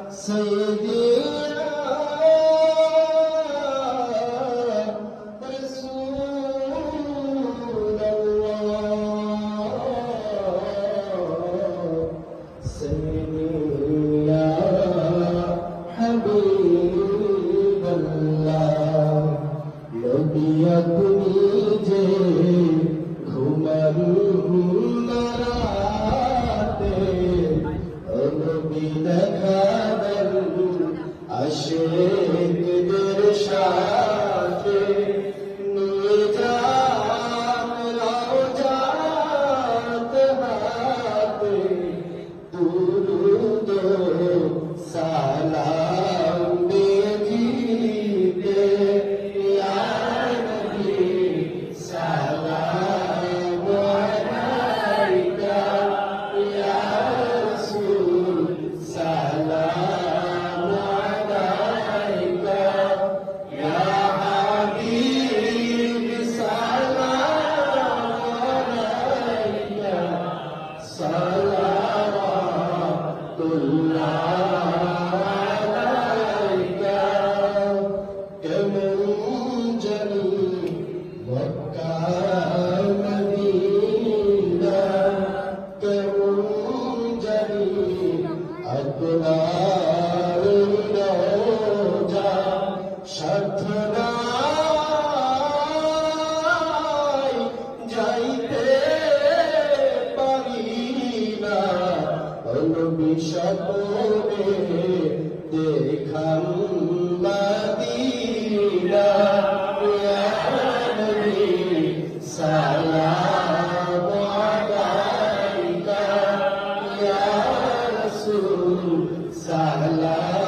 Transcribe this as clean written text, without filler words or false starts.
سيدنا رسول الله سيدنا حبيب الله নবী আপনি যে ঘুমান রাতে নবী দেখাবেন আশিকদের সাথে নিয়ে যান রওজাত হাতে দুরূদ সালাম দিতে ইয়া নবী সালাম আলাইকা ইয়া রাসূল সালাম আলাইকা ইয়া হাবিব সালাম আলাইকা সালাওয়াতুল্লাহ আলাইকা কেমন জানি মক্কা মদিনা কেমন জানি আপনার রওজা সাধনায় যাইতে পারি না নবী স্বপ্নে দেখান মদিনা ইয়া নবী সালাম আলাইকা ইয়া রাসূল সালাম